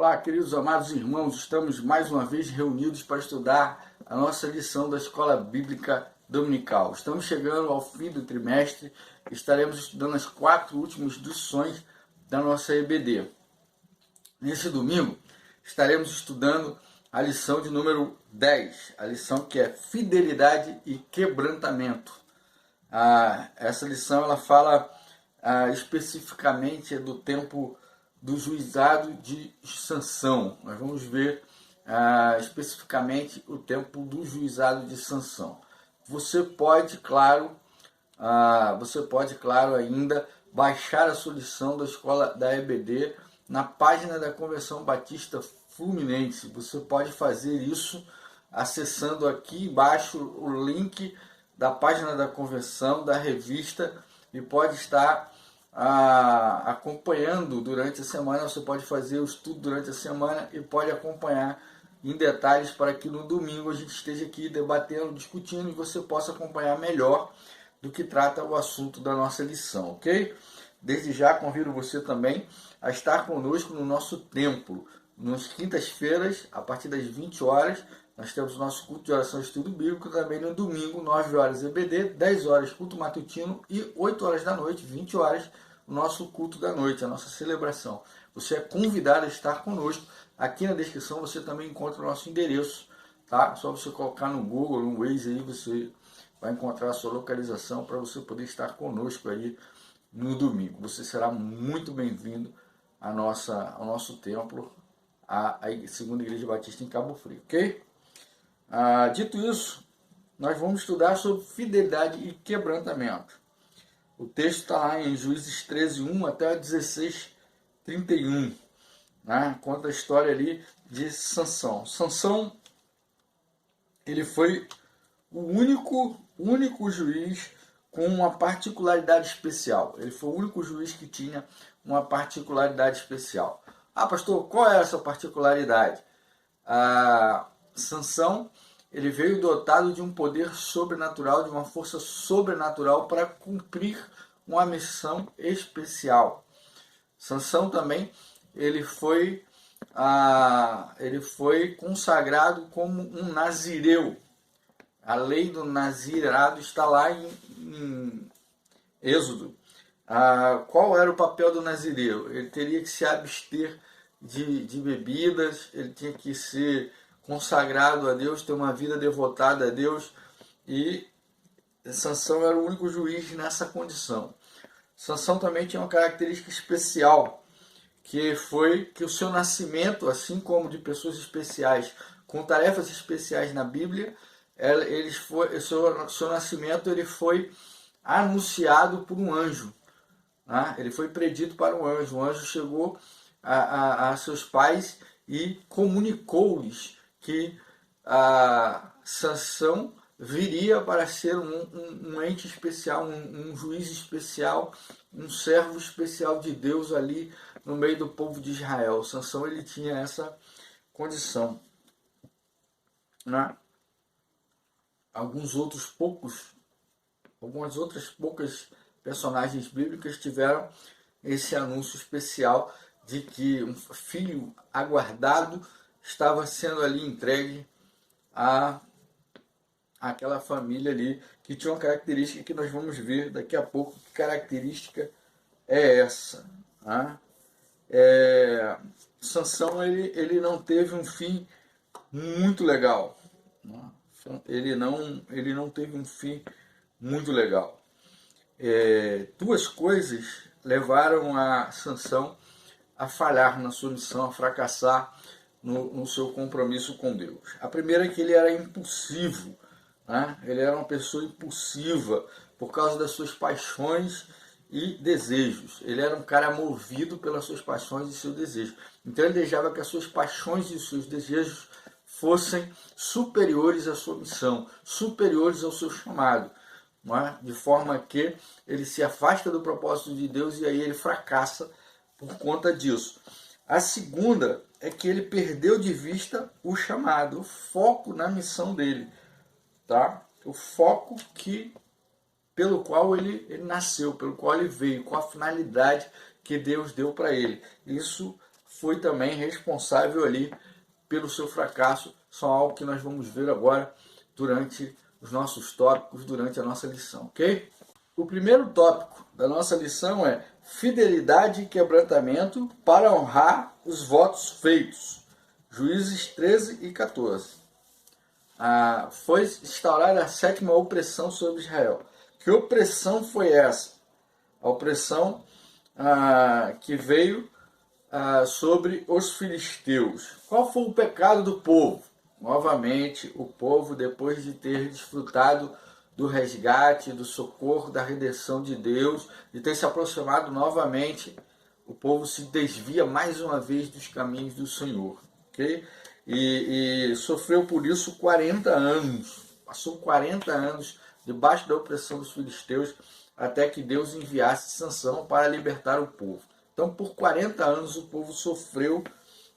Olá, queridos amados irmãos, estamos mais uma vez reunidos para estudar a nossa lição da Escola Bíblica Dominical. Estamos chegando ao fim do trimestre, estaremos estudando as 4 últimas lições da nossa EBD. Nesse domingo, estaremos estudando a lição de número 10, a lição que é Fidelidade e Quebrantamento. Essa lição ela fala especificamente do tempo do juizado de Sansão. Nós vamos ver especificamente o tempo do juizado de Sansão. Você pode, claro, ainda baixar a sua lição da escola da EBD na página da Convenção Batista Fluminense. Você pode fazer isso acessando aqui embaixo o link da página da convenção, da revista, e pode estar acompanhando durante a semana. Você pode fazer o estudo durante a semana e pode acompanhar em detalhes para que no domingo a gente esteja aqui debatendo, discutindo e você possa acompanhar melhor do que trata o assunto da nossa lição, ok? Desde já convido você também a estar conosco no nosso templo, nas quintas-feiras, a partir das 20 horas, nós temos o nosso culto de oração e estudo bíblico, também no domingo, 9 horas EBD, 10 horas culto matutino e 8 horas da noite, 20 horas, o nosso culto da noite, a nossa celebração. Você é convidado a estar conosco. Aqui na descrição você também encontra o nosso endereço, tá? Só você colocar no Google, no Waze aí, você vai encontrar a sua localização para você poder estar conosco aí no domingo. Você será muito bem-vindo ao nosso templo, a Segunda Igreja Batista em Cabo Frio, ok? Dito isso, nós vamos estudar sobre fidelidade e quebrantamento. O texto está lá em Juízes 13, 1 até 16, 31. Né? Conta a história ali de Sansão. Sansão, ele foi o único juiz com uma particularidade especial. Ele foi o único juiz que tinha uma particularidade especial. Pastor, qual é essa particularidade? Sansão, ele veio dotado de um poder sobrenatural, de uma força sobrenatural para cumprir uma missão especial. Sansão também, ele foi consagrado como um nazireu. A lei do nazirado está lá em Êxodo. Qual era o papel do nazireu? Ele teria que se abster de bebidas, ele tinha que ser consagrado a Deus, ter uma vida devotada a Deus, e Sansão era o único juiz nessa condição. Sansão também tinha uma característica especial, que foi que o seu nascimento, assim como de pessoas especiais com tarefas especiais na Bíblia, seu nascimento ele foi anunciado por um anjo. Ele foi predito para um anjo. O anjo chegou a seus pais e comunicou-lhes que Sansão viria para ser um ente especial, um juiz especial, um servo especial de Deus ali no meio do povo de Israel. Sansão, ele tinha essa condição. Algumas outras poucas personagens bíblicas tiveram esse anúncio especial de que um filho aguardado estava sendo ali entregue àquela família ali, que tinha uma característica que nós vamos ver daqui a pouco. Que característica é essa? Sansão, ele não teve um fim muito legal. Ele não teve um fim muito legal. Duas coisas levaram a Sansão a falhar na sua missão, a fracassar no seu compromisso com Deus. A primeira é que ele era impulsivo. Ele era uma pessoa impulsiva por causa das suas paixões e desejos. Ele era um cara movido pelas suas paixões e seus desejos. Então ele desejava que as suas paixões e os seus desejos fossem superiores à sua missão, superiores ao seu chamado. De forma que ele se afasta do propósito de Deus e aí ele fracassa por conta disso. A segunda é que ele perdeu de vista o chamado, o foco na missão dele. O foco pelo qual ele nasceu, pelo qual ele veio, qual a finalidade que Deus deu para ele. Isso foi também responsável ali pelo seu fracasso. São algo que nós vamos ver agora durante os nossos tópicos, durante a nossa lição, ok? O primeiro tópico da nossa lição é fidelidade e quebrantamento para honrar os votos feitos. Juízes 13 e 14. Foi instaurada a 7ª opressão sobre Israel. Que opressão foi essa? A opressão que veio sobre os filisteus. Qual foi o pecado do povo? Novamente, o povo, depois de ter desfrutado do resgate, do socorro, da redenção de Deus, de ter se aproximado novamente, o povo se desvia mais uma vez dos caminhos do Senhor, ok? E sofreu por isso 40 anos, passou 40 anos debaixo da opressão dos filisteus, até que Deus enviasse Sansão para libertar o povo. Então, por 40 anos, o povo sofreu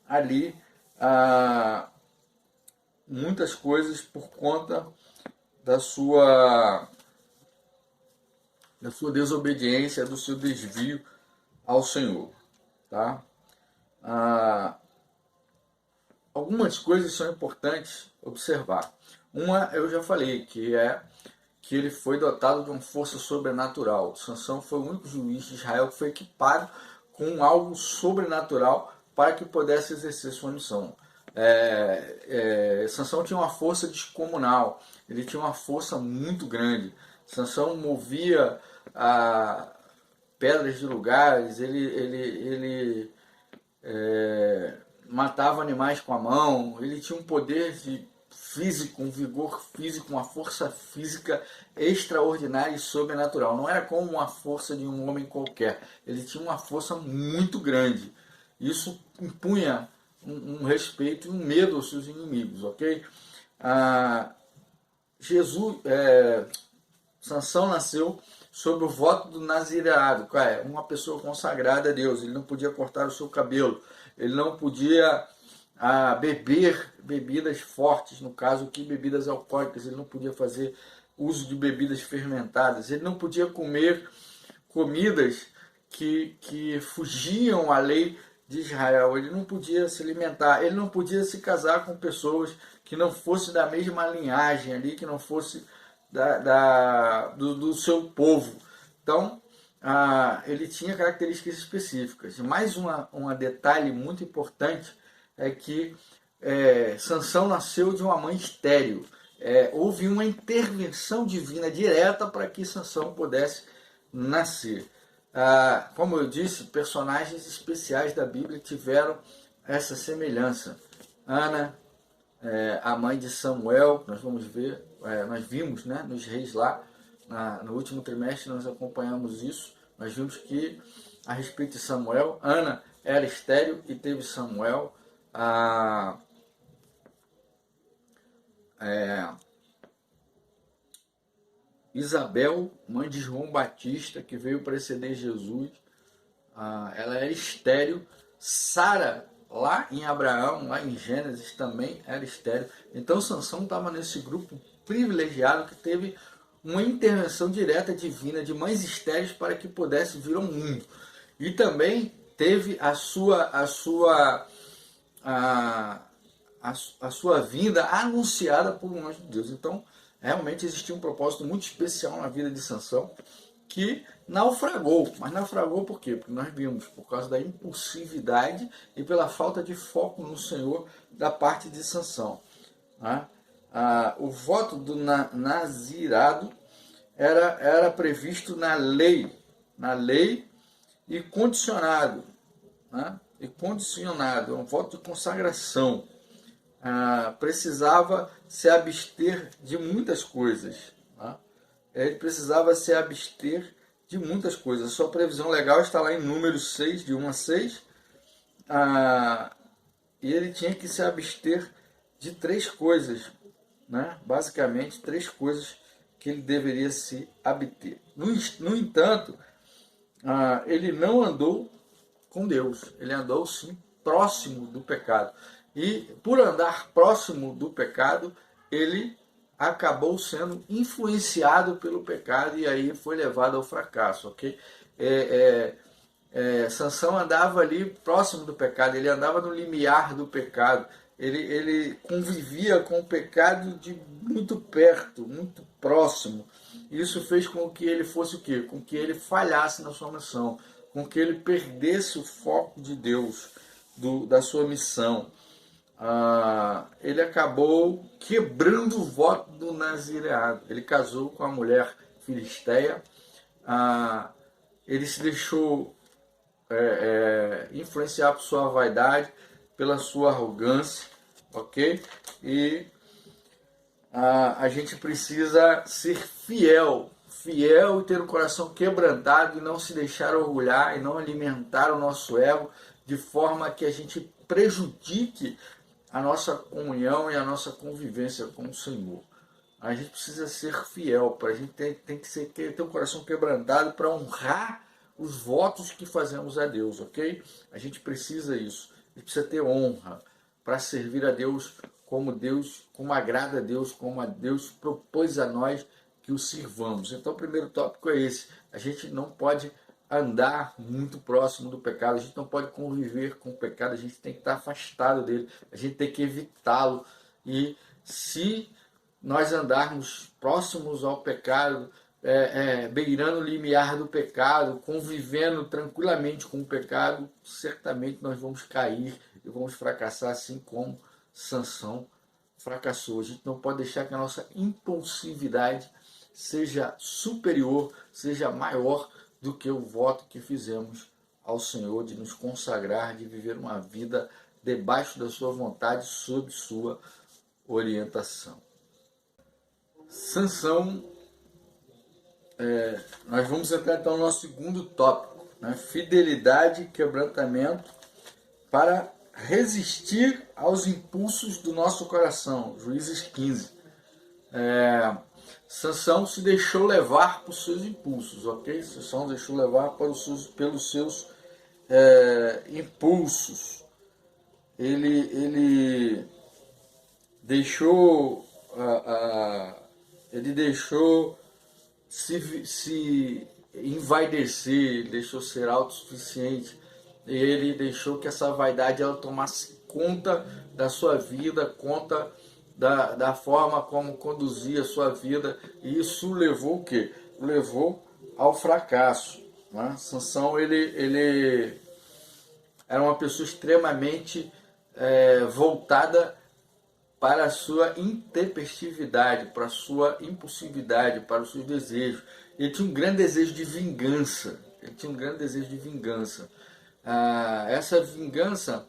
ali muitas coisas por conta da sua desobediência, do seu desvio ao Senhor. Tá? Algumas coisas são importantes observar. Uma, eu já falei, que é que ele foi dotado de uma força sobrenatural. Sansão foi o único juiz de Israel que foi equipado com algo sobrenatural para que pudesse exercer sua missão. Sansão tinha uma força descomunal, ele tinha uma força muito grande. Sansão movia pedras de lugares, ele matava animais com a mão, ele tinha um poder físico, um vigor físico, uma força física extraordinária e sobrenatural. Não era como uma força de um homem qualquer, ele tinha uma força muito grande. Isso impunha um respeito e um medo aos seus inimigos, ok? Sansão nasceu sob o voto do nazireado, uma pessoa consagrada a Deus. Ele não podia cortar o seu cabelo, ele não podia beber bebidas fortes, no caso aqui bebidas alcoólicas, ele não podia fazer uso de bebidas fermentadas, ele não podia comer comidas que fugiam à lei de Israel, ele não podia se alimentar, ele não podia se casar com pessoas que não fossem da mesma linhagem ali, que não fosse do seu povo. Então, ele tinha características específicas. Mais um detalhe muito importante é que Sansão nasceu de uma mãe estéril. Houve uma intervenção divina direta para que Sansão pudesse nascer. Como eu disse, personagens especiais da Bíblia tiveram essa semelhança. Ana, a mãe de Samuel, nós vamos ver, nós vimos, né, nos reis lá, no último trimestre nós acompanhamos isso, nós vimos que a respeito de Samuel, Ana era estéril e teve Samuel. Isabel, mãe de João Batista, que veio preceder Jesus, ela era estéril. Sara, lá em Abraão, lá em Gênesis, também era estéril. Então Sansão estava nesse grupo privilegiado que teve uma intervenção direta divina de mães estéreis para que pudesse vir ao mundo. E também teve a sua vinda anunciada por um anjo de Deus. Então, realmente existia um propósito muito especial na vida de Sansão, que naufragou. Mas naufragou por quê? Porque nós vimos, por causa da impulsividade e pela falta de foco no Senhor da parte de Sansão. O voto do nazirado era previsto na lei e condicionado. É um voto de consagração. Precisava se abster de muitas coisas. Ele precisava se abster de muitas coisas. A sua previsão legal está lá em Números 6, de 1 a 6. E ele tinha que se abster de 3 coisas. Basicamente, 3 coisas que ele deveria se abter. No entanto, ele não andou com Deus. Ele andou, sim, próximo do pecado. E por andar próximo do pecado, ele acabou sendo influenciado pelo pecado e aí foi levado ao fracasso, ok? Sansão andava ali próximo do pecado, ele andava no limiar do pecado, ele convivia com o pecado de muito perto, muito próximo. Isso fez com que ele fosse o quê? Com que ele falhasse na sua missão, com que ele perdesse o foco de Deus, da sua missão. Ele acabou quebrando o voto do nazireado. Ele casou com a mulher filisteia, ele se deixou influenciar por sua vaidade, pela sua arrogância, ok? E a gente precisa ser fiel e ter o coração quebrantado e não se deixar orgulhar e não alimentar o nosso ego de forma que a gente prejudique a nossa comunhão e a nossa convivência com o Senhor. A gente precisa ser fiel, a gente tem que ter um coração quebrantado para honrar os votos que fazemos a Deus, ok? A gente precisa isso, a gente precisa ter honra para servir a Deus, como agrada a Deus, como a Deus propôs a nós que o sirvamos. Então o primeiro tópico é esse, a gente não pode andar muito próximo do pecado, a gente não pode conviver com o pecado, a gente tem que estar afastado dele, a gente tem que evitá-lo. E se nós andarmos próximos ao pecado, beirando o limiar do pecado, convivendo tranquilamente com o pecado, certamente nós vamos cair e vamos fracassar, assim como Sansão fracassou. A gente não pode deixar que a nossa impulsividade seja superior, seja maior do que o voto que fizemos ao Senhor de nos consagrar, de viver uma vida debaixo da sua vontade, sob sua orientação. Sansão, nós vamos entrar então no nosso segundo tópico, né? Fidelidade e quebrantamento para resistir aos impulsos do nosso coração. Juízes 15. Sansão se deixou levar por seus impulsos, ok? Sansão deixou levar pelos seus impulsos. Ele deixou se envaidecer, deixou ser autossuficiente, ele deixou que essa vaidade ela tomasse conta da sua vida, conta da forma como conduzia a sua vida, e isso levou o quê? Levou ao fracasso, né? Sansão, ele era uma pessoa extremamente voltada para a sua intempestividade, para a sua impulsividade, para os seus desejos. Ele tinha um grande desejo de vingança. Essa vingança,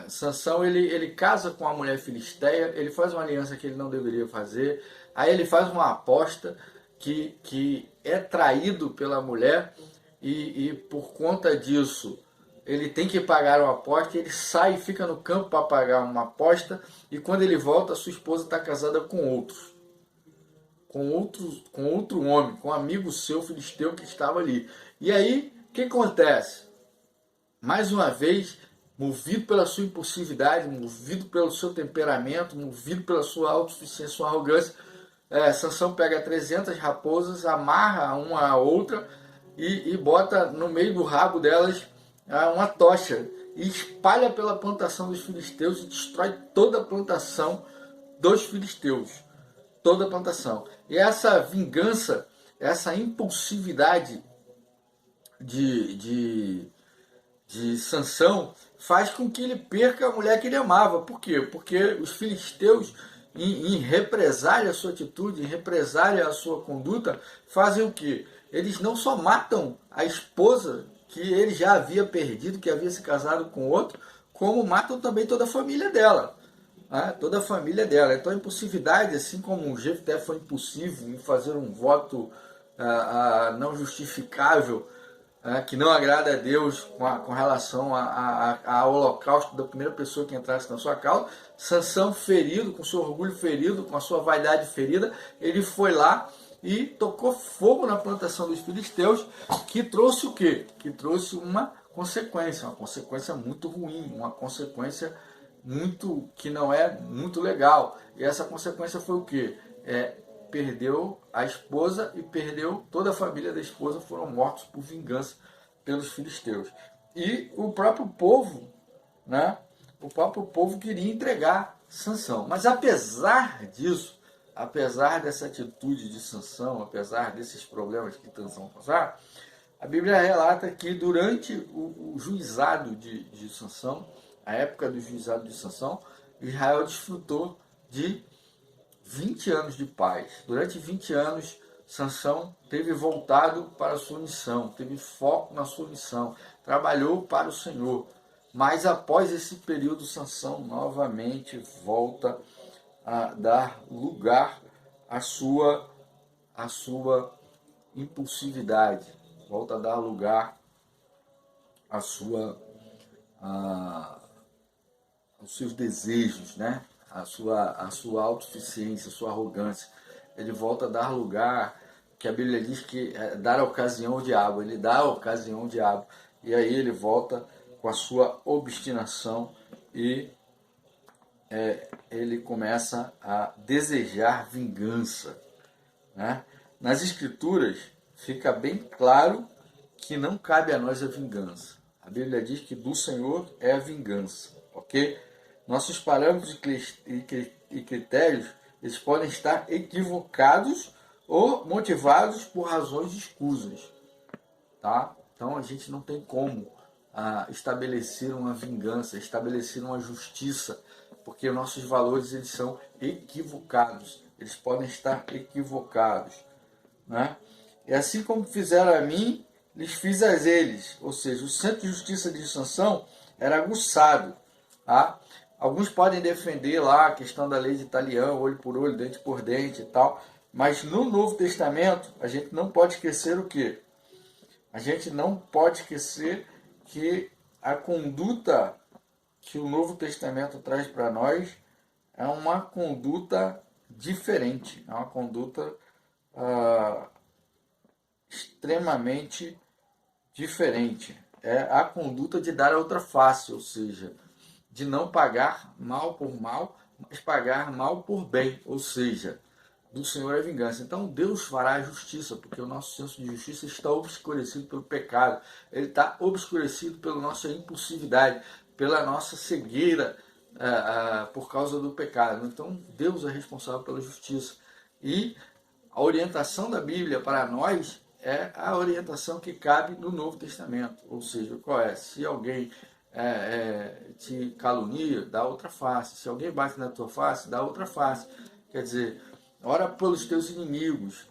Sansão, ele casa com a mulher filisteia, ele faz uma aliança que ele não deveria fazer, aí ele faz uma aposta que é traído pela mulher, e por conta disso ele tem que pagar uma aposta, ele sai e fica no campo para pagar uma aposta, e quando ele volta, sua esposa está casada com outro homem, com um amigo seu filisteu que estava ali. E aí, o que acontece? Mais uma vez, movido pela sua impulsividade, movido pelo seu temperamento, movido pela sua autossuficiência, sua arrogância, Sansão pega 300 raposas, amarra uma à outra e bota no meio do rabo delas uma tocha, e espalha pela plantação dos filisteus e destrói toda a plantação dos filisteus. Toda a plantação. E essa vingança, essa impulsividade de Sansão faz com que ele perca a mulher que ele amava. Por quê? Porque os filisteus, em represália a sua atitude, em represália a sua conduta, fazem o quê? Eles não só matam a esposa que ele já havia perdido, que havia se casado com outro, como matam também toda a família dela. Toda a família dela. Então a impulsividade, assim como o Jefté foi impulsivo em fazer um voto não justificável, que não agrada a Deus com relação ao holocausto da primeira pessoa que entrasse na sua causa, Sansão, ferido, com seu orgulho ferido, com a sua vaidade ferida, ele foi lá e tocou fogo na plantação dos filisteus, que trouxe o quê? Que trouxe uma consequência muito ruim, uma consequência que não é muito legal. E essa consequência foi o quê? Perdeu a esposa e perdeu toda a família da esposa, foram mortos por vingança pelos filisteus. E o próprio povo, né? O próprio povo queria entregar Sansão. Mas apesar disso, apesar dessa atitude de Sansão, apesar desses problemas que Sansão passou, a Bíblia relata que durante o juizado de Sansão, a época do juizado de Sansão, Israel desfrutou de 20 anos de paz. Durante 20 anos, Sansão teve voltado para a sua missão, teve foco na sua missão, trabalhou para o Senhor. Mas após esse período, Sansão novamente volta a dar lugar à sua impulsividade, volta a dar lugar à aos seus desejos, né? a sua autossuficiência, a sua arrogância. Ele volta a dar lugar, que a Bíblia diz que é dar ocasião ao diabo. Ele dá ocasião ao diabo. E aí ele volta com a sua obstinação e ele começa a desejar vingança, né? Nas Escrituras fica bem claro que não cabe a nós a vingança. A Bíblia diz que do Senhor é a vingança, ok? Nossos parâmetros e critérios, eles podem estar equivocados ou motivados por razões escusas, tá? Então a gente não tem como estabelecer uma vingança, estabelecer uma justiça, porque nossos valores eles são equivocados, eles podem estar equivocados, né? E assim como fizeram a mim, lhes fiz a eles. Ou seja, o centro de justiça de Sansão era aguçado, tá? Alguns podem defender lá a questão da lei de Italião, olho por olho, dente por dente e tal, mas no Novo Testamento a gente não pode esquecer o quê? A gente não pode esquecer que a conduta que o Novo Testamento traz para nós é uma conduta diferente, é uma conduta extremamente diferente. É a conduta de dar a outra face, ou seja, de não pagar mal por mal, mas pagar mal por bem, ou seja, do Senhor é vingança. Então Deus fará a justiça, porque o nosso senso de justiça está obscurecido pelo pecado, ele está obscurecido pela nossa impulsividade, pela nossa cegueira por causa do pecado. Então Deus é responsável pela justiça. E a orientação da Bíblia para nós é a orientação que cabe no Novo Testamento. Ou seja, qual é? Se alguém te calunia, dá outra face. Se alguém bate na tua face, dá outra face. Quer dizer, ora pelos teus inimigos.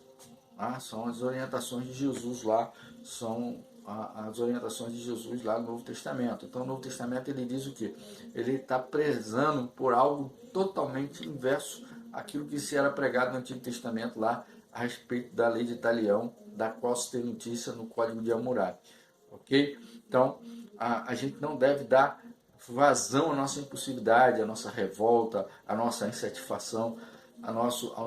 São as orientações de Jesus lá, são as orientações de Jesus lá no Novo Testamento. Então o Novo Testamento ele diz o quê? Ele está prezando por algo totalmente inverso àquilo que se era pregado no Antigo Testamento lá a respeito da lei de Italião, da qual se tem notícia no Código de Hammurabi. Ok? Então a gente não deve dar vazão à nossa impulsividade, à nossa revolta, à nossa insatisfação, ao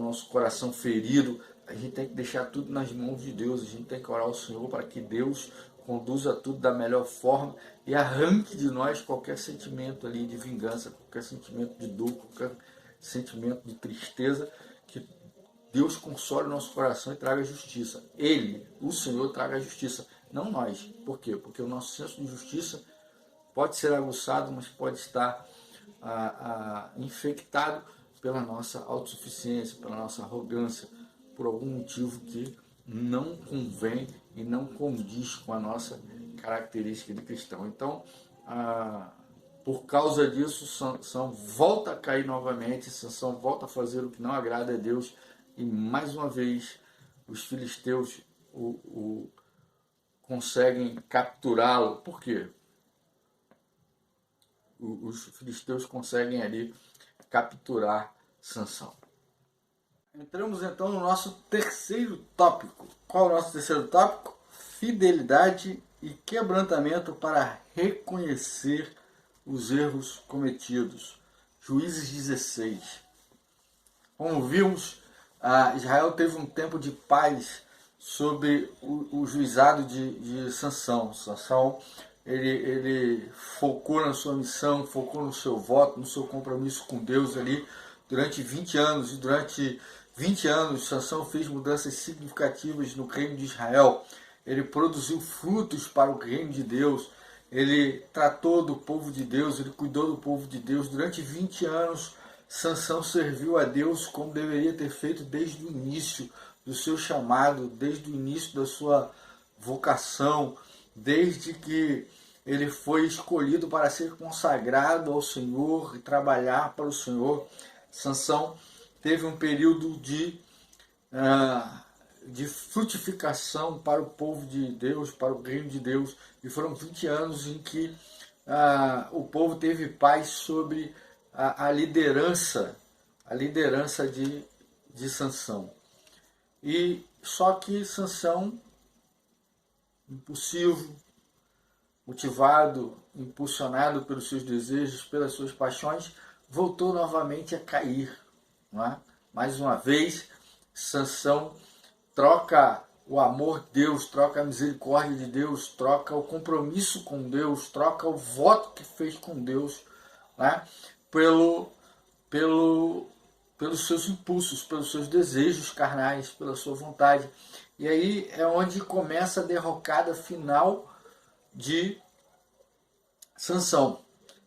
nosso coração ferido. A gente tem que deixar tudo nas mãos de Deus, a gente tem que orar ao Senhor para que Deus conduza tudo da melhor forma e arranque de nós qualquer sentimento ali de vingança, qualquer sentimento de dor, qualquer sentimento de tristeza, que Deus console o nosso coração e traga justiça. Ele, o Senhor, traga a justiça, não nós. Por quê? Porque o nosso senso de justiça pode ser aguçado, mas pode estar infectado pela nossa autossuficiência, pela nossa arrogância, por algum motivo que não convém e não condiz com a nossa característica de cristão. Então, por causa disso, Sansão volta a cair novamente, Sansão volta a fazer o que não agrada a Deus, e mais uma vez os filisteus conseguem capturá-lo. Por quê? Os filisteus conseguem ali capturar Sansão. Entramos então no nosso terceiro tópico. Qual é o nosso terceiro tópico? Fidelidade e quebrantamento para reconhecer os erros cometidos. Juízes 16. Como vimos, Israel teve um tempo de paz sobre o juizado de Sansão. Sansão ele focou na sua missão, focou no seu voto, no seu compromisso com Deus ali durante 20 anos. E durante 20 anos, Sansão fez mudanças significativas no reino de Israel. ele produziu frutos para o reino de Deus, ele tratou do povo de Deus, ele cuidou do povo de Deus. Durante 20 anos, Sansão serviu a Deus como deveria ter feito desde o início do seu chamado, desde o início da sua vocação, desde que ele foi escolhido para ser consagrado ao Senhor e trabalhar para o Senhor. Sansão teve um período de frutificação para o povo de Deus, para o reino de Deus, e foram 20 anos em que o povo teve paz sobre a liderança de Sansão. E só que Sansão, impulsivo, motivado, impulsionado pelos seus desejos, pelas suas paixões, voltou novamente a cair. Não é? Mais uma vez, Sansão troca o amor de Deus, troca a misericórdia de Deus, troca o compromisso com Deus, troca o voto que fez com Deus, né? Pelos seus impulsos, pelos seus desejos carnais, pela sua vontade. E aí é onde começa a derrocada final de Sansão.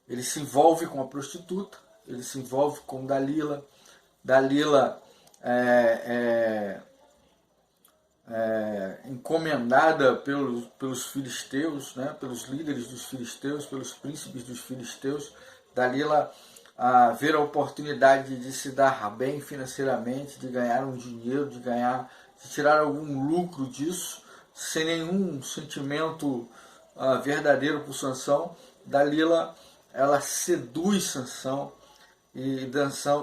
Ele se envolve com a prostituta, ele se envolve com Dalila. Dalila encomendada pelos filisteus, né, pelos líderes dos filisteus, pelos príncipes dos filisteus. Dalila ver a oportunidade de se dar bem financeiramente, de ganhar um dinheiro, de tirar algum lucro disso, sem nenhum sentimento verdadeiro por Sansão. Dalila, ela seduz Sansão, e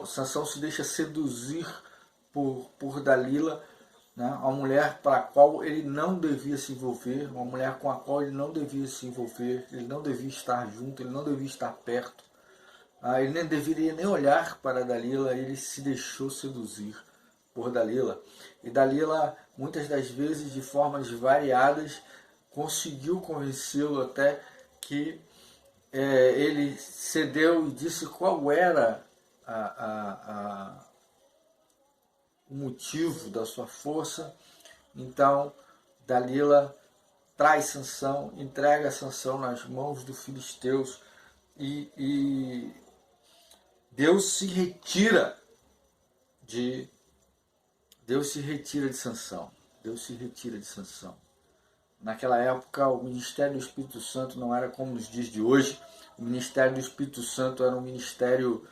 Sansão se deixa seduzir por Dalila, né? Uma mulher para a qual ele não devia se envolver, uma mulher com a qual ele não devia se envolver, ele não devia estar junto, ele não devia estar perto, ele nem deveria nem olhar para Dalila. Ele se deixou seduzir por Dalila, e Dalila, muitas das vezes, de formas variadas, conseguiu convencê-lo até que ele cedeu e disse qual era o motivo da sua força. Então Dalila traz Sansão, entrega Sansão nas mãos dos filisteus, e Deus se retira de Sansão. Deus se retira de Sansão. Naquela época, o ministério do Espírito Santo não era como nos dias de hoje. O ministério do Espírito Santo era um ministério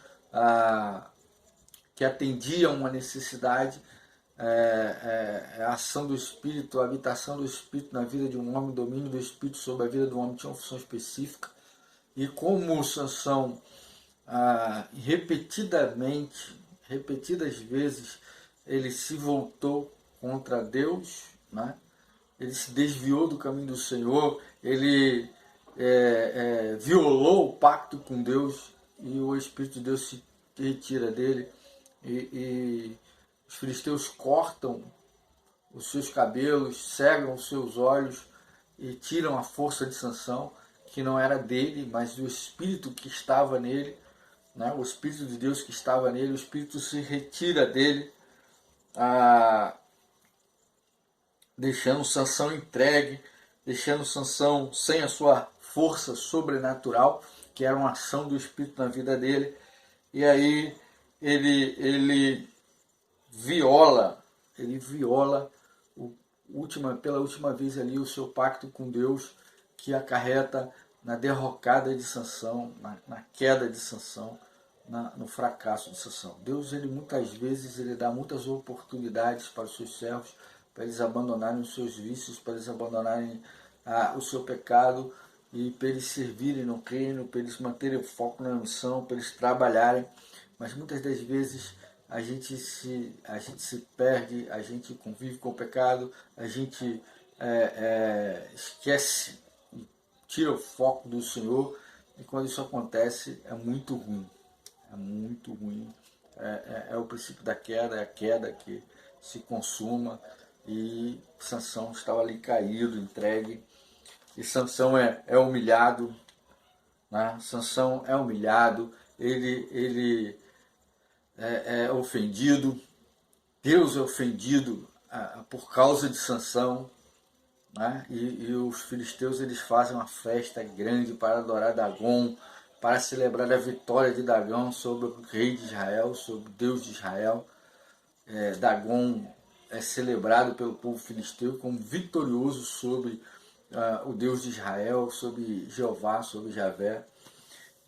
que atendia uma necessidade, a ação do Espírito, a habitação do Espírito na vida de um homem, o domínio do Espírito sobre a vida do homem tinha uma função específica. E como Sansão, repetidas vezes, ele se voltou contra Deus, né? Ele se desviou do caminho do Senhor, ele violou o pacto com Deus, e o Espírito de Deus se retira dele, e os filisteus cortam os seus cabelos, cegam os seus olhos e tiram a força de Sansão, que não era dele, mas do Espírito que estava nele, né? O Espírito de Deus que estava nele. O Espírito se retira dele, deixando Sansão entregue, deixando Sansão sem a sua força sobrenatural, que era uma ação do Espírito na vida dele. E aí ele viola pela última vez ali o seu pacto com Deus, que acarreta na derrocada de Sansão, na queda de Sansão, no fracasso de Sansão. Deus, muitas vezes, ele dá muitas oportunidades para os seus servos, para eles abandonarem os seus vícios, para eles abandonarem o seu pecado, e para eles servirem no reino, para eles manterem o foco na missão, para eles trabalharem. Mas muitas das vezes a gente se perde, a gente convive com o pecado, a gente esquece, tira o foco do Senhor, e quando isso acontece é muito ruim. É muito ruim. É o princípio da queda, é a queda que se consuma, e Sansão estava ali caído, entregue, e Sansão é humilhado, né? Sansão é humilhado, ele é ofendido, Deus é ofendido por causa de Sansão, né? E os filisteus eles fazem uma festa grande para adorar Dagom, para celebrar a vitória de Dagom sobre o rei de Israel, sobre o Deus de Israel. Dagom é celebrado pelo povo filisteu como vitorioso sobre o Deus de Israel, sobre Jeová, sobre Javé.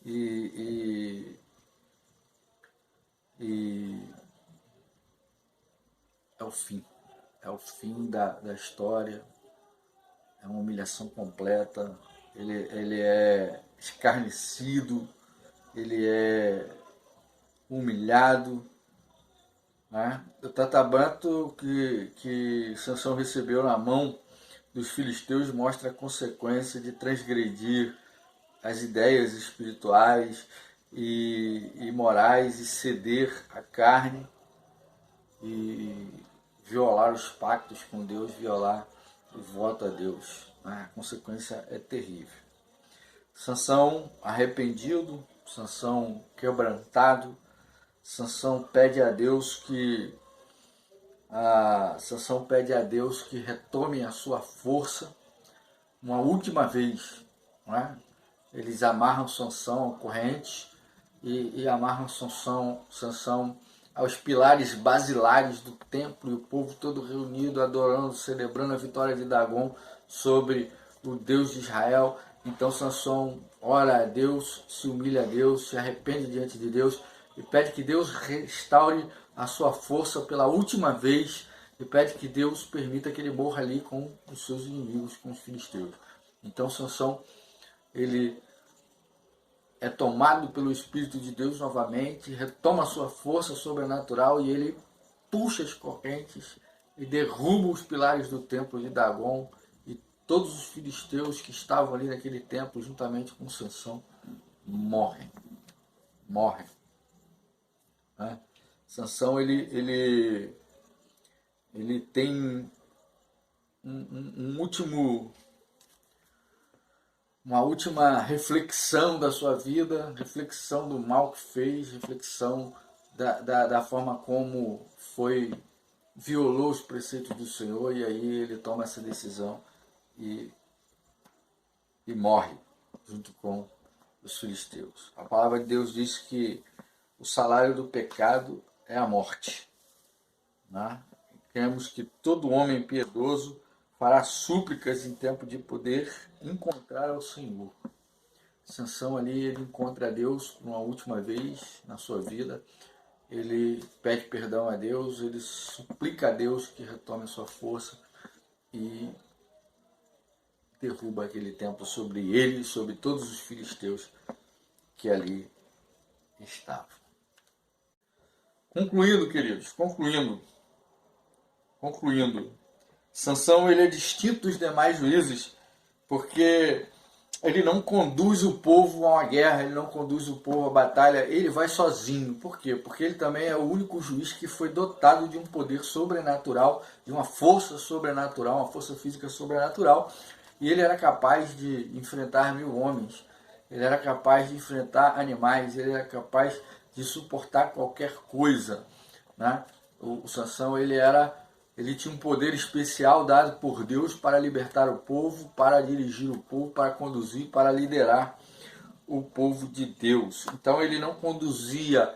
E, e, e é o fim da história, é uma humilhação completa, ele é escarnecido, ele é humilhado, né? O tatabanto que Sansão recebeu na mão dos filisteus mostra a consequência de transgredir as ideias espirituais e morais e ceder à carne e violar os pactos com Deus, violar o voto a Deus. A consequência é terrível. Sansão arrependido, Sansão quebrantado, Sansão pede a Deus que retome a sua força uma última vez, não é? Eles amarram Sansão à corrente e amarram Sansão aos pilares basilares do templo, e o povo todo reunido, adorando, celebrando a vitória de Dagom sobre o Deus de Israel. Então Sansão ora a Deus, se humilha a Deus, se arrepende diante de Deus e pede que Deus restaure a sua força pela última vez e pede que Deus permita que ele morra ali com os seus inimigos, com os filisteus. Então Sansão, ele é tomado pelo Espírito de Deus novamente, retoma a sua força sobrenatural e ele puxa as correntes e derruba os pilares do templo de Dagom, e todos os filisteus que estavam ali naquele templo, juntamente com Sansão, morrem. Né? Sansão ele tem uma última reflexão da sua vida, reflexão do mal que fez, reflexão da forma como violou os preceitos do Senhor, e aí ele toma essa decisão e morre junto com os filisteus. A palavra de Deus diz que o salário do pecado é a morte. Né? Cremos que todo homem piedoso fará súplicas em tempo de poder encontrar ao Senhor. Sansão ali, ele encontra a Deus uma última vez na sua vida, ele pede perdão a Deus, ele suplica a Deus que retome a sua força e derruba aquele templo sobre ele e sobre todos os filisteus que ali estavam. Concluindo, queridos, concluindo, Sansão ele é distinto dos demais juízes porque ele não conduz o povo a uma guerra, ele não conduz o povo à batalha, ele vai sozinho. Por quê? Porque ele também é o único juiz que foi dotado de um poder sobrenatural, de uma força sobrenatural, uma força física sobrenatural, e ele era capaz de enfrentar 1000 homens, ele era capaz de enfrentar animais, ele era capaz de suportar qualquer coisa. Né? O Sansão ele tinha um poder especial dado por Deus para libertar o povo, para dirigir o povo, para conduzir, para liderar o povo de Deus. Então ele não conduzia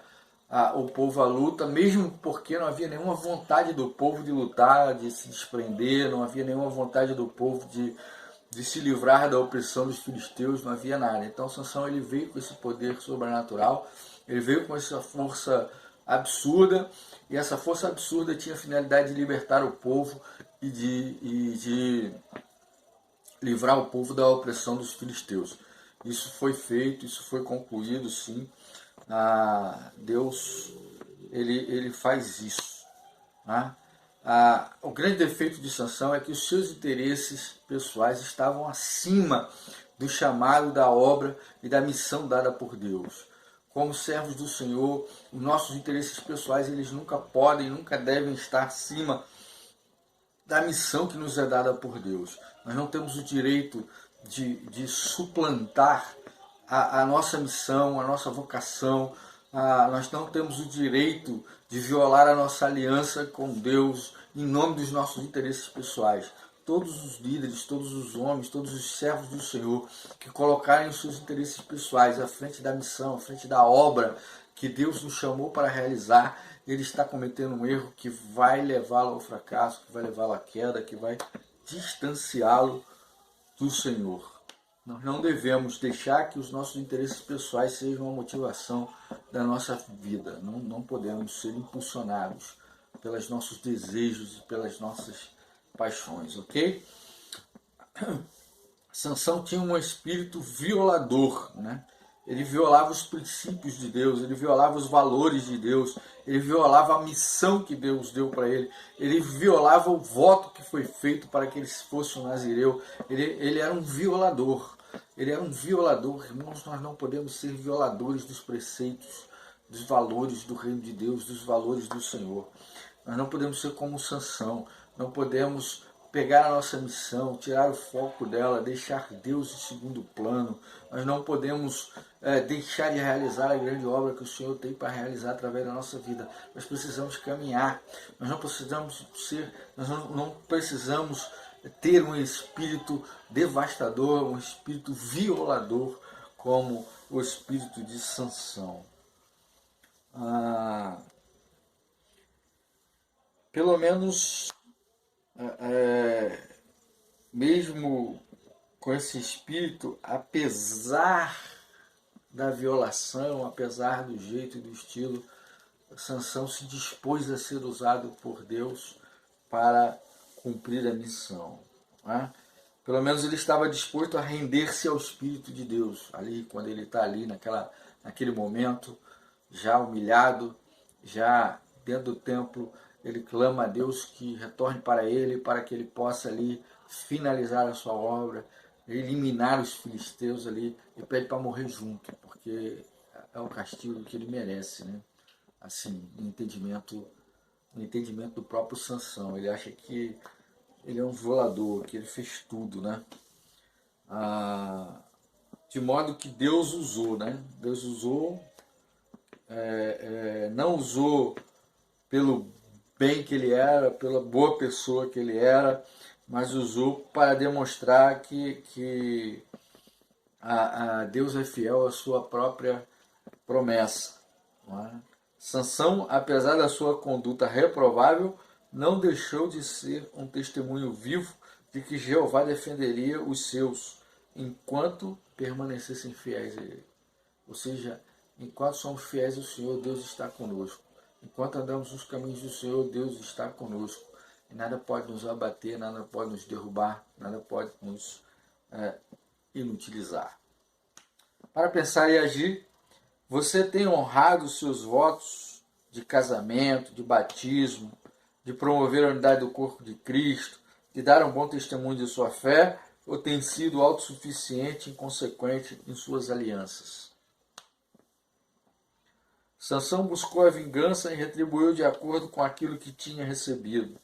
o povo à luta, mesmo porque não havia nenhuma vontade do povo de lutar, de se desprender, não havia nenhuma vontade do povo de se livrar da opressão dos filisteus, não havia nada. Então Sansão ele veio com esse poder sobrenatural, ele veio com essa força absurda, e essa força absurda tinha a finalidade de libertar o povo e de livrar o povo da opressão dos filisteus. Isso foi feito, isso foi concluído, sim. Deus ele faz isso. Né? O grande defeito de Sansão é que os seus interesses pessoais estavam acima do chamado, da obra e da missão dada por Deus. Como servos do Senhor, os nossos interesses pessoais eles nunca podem, nunca devem estar acima da missão que nos é dada por Deus. Nós não temos o direito de suplantar a nossa missão, a nossa vocação. Nós não temos o direito de violar a nossa aliança com Deus em nome dos nossos interesses pessoais. todos os líderes, todos os homens, todos os servos do Senhor que colocarem os seus interesses pessoais à frente da missão, à frente da obra que Deus nos chamou para realizar, ele está cometendo um erro que vai levá-lo ao fracasso, que vai levá-lo à queda, que vai distanciá-lo do Senhor. Nós não devemos deixar que os nossos interesses pessoais sejam a motivação da nossa vida. Não podemos ser impulsionados pelos nossos desejos e pelas nossas paixões, ok? Sansão tinha um espírito violador, né? Ele violava os princípios de Deus, ele violava os valores de Deus, ele violava a missão que Deus deu para ele, ele violava o voto que foi feito para que ele fosse um nazireu. Ele era um violador, irmãos. Nós não podemos ser violadores dos preceitos, dos valores do reino de Deus, dos valores do Senhor. Nós não podemos ser como Sansão, não podemos pegar a nossa missão, tirar o foco dela, deixar Deus em segundo plano. Nós não podemos deixar de realizar a grande obra que o Senhor tem para realizar através da nossa vida. Nós precisamos caminhar, nós não precisamos ter um espírito devastador, um espírito violador, como o espírito de Sansão. Pelo menos mesmo com esse espírito, apesar da violação, apesar do jeito e do estilo, Sansão se dispôs a ser usado por Deus para cumprir a missão, né? Pelo menos ele estava disposto a render-se ao Espírito de Deus, ali quando ele está ali naquele momento, já humilhado, já dentro do templo. Ele clama a Deus que retorne para ele, para que ele possa ali finalizar a sua obra, eliminar os filisteus ali, e pede para morrer junto, porque é o castigo que ele merece, né? Assim, no entendimento do próprio Sansão. Ele acha que ele é um violador, que ele fez tudo, né? De modo que Deus usou, né? Deus usou, não usou pelo bem que ele era, pela boa pessoa que ele era, mas usou para demonstrar que Deus é fiel à sua própria promessa, não é? Sansão, apesar da sua conduta reprovável, não deixou de ser um testemunho vivo de que Jeová defenderia os seus enquanto permanecessem fiéis a ele. Ou seja, enquanto somos fiéis ao Senhor, Deus está conosco. Enquanto andamos nos caminhos do Senhor, Deus está conosco. E nada pode nos abater, nada pode nos derrubar, nada pode nos inutilizar. Para pensar e agir, você tem honrado os seus votos de casamento, de batismo, de promover a unidade do corpo de Cristo, de dar um bom testemunho de sua fé, ou tem sido autossuficiente e inconsequente em suas alianças? Sansão buscou a vingança e retribuiu de acordo com aquilo que tinha recebido.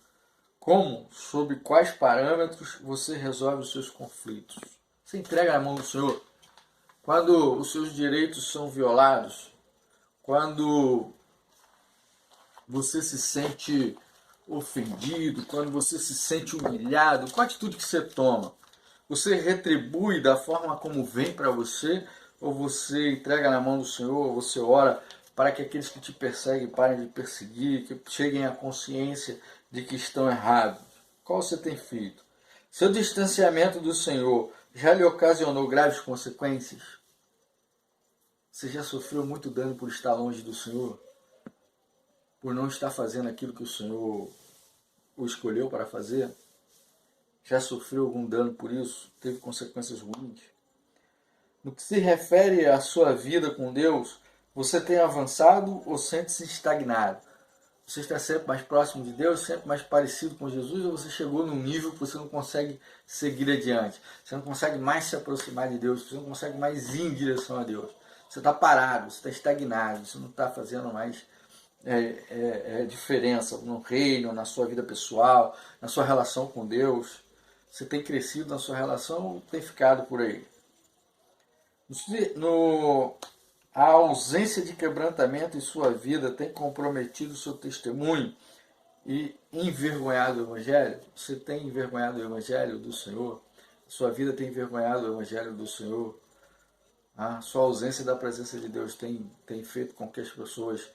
Como, sob quais parâmetros você resolve os seus conflitos? Você entrega na mão do Senhor? Quando os seus direitos são violados, quando você se sente ofendido, quando você se sente humilhado, qual a atitude que você toma? Você retribui da forma como vem para você, ou você entrega na mão do Senhor, ou você ora para que aqueles que te perseguem parem de perseguir, que cheguem à consciência de que estão errados? Qual você tem feito? Seu distanciamento do Senhor já lhe ocasionou graves consequências? Você já sofreu muito dano por estar longe do Senhor? Por não estar fazendo aquilo que o Senhor o escolheu para fazer? Já sofreu algum dano por isso? Teve consequências ruins? No que se refere à sua vida com Deus, você tem avançado ou sente-se estagnado? Você está sempre mais próximo de Deus, sempre mais parecido com Jesus, ou você chegou num nível que você não consegue seguir adiante? Você não consegue mais se aproximar de Deus, você não consegue mais ir em direção a Deus. Você está parado, você está estagnado, você não está fazendo mais diferença no reino, na sua vida pessoal, na sua relação com Deus. Você tem crescido na sua relação ou tem ficado por aí? A ausência de quebrantamento em sua vida tem comprometido o seu testemunho e envergonhado o Evangelho? Você tem envergonhado o Evangelho do Senhor? Sua vida tem envergonhado o Evangelho do Senhor? Sua ausência da presença de Deus tem feito com que as pessoas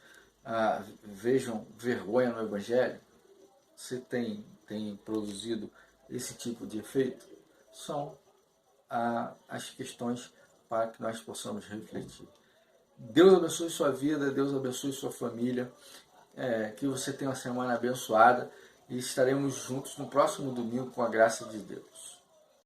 vejam vergonha no Evangelho? Você tem produzido esse tipo de efeito? São as questões para que nós possamos refletir. Deus abençoe sua vida, Deus abençoe sua família, que você tenha uma semana abençoada e estaremos juntos no próximo domingo com a graça de Deus.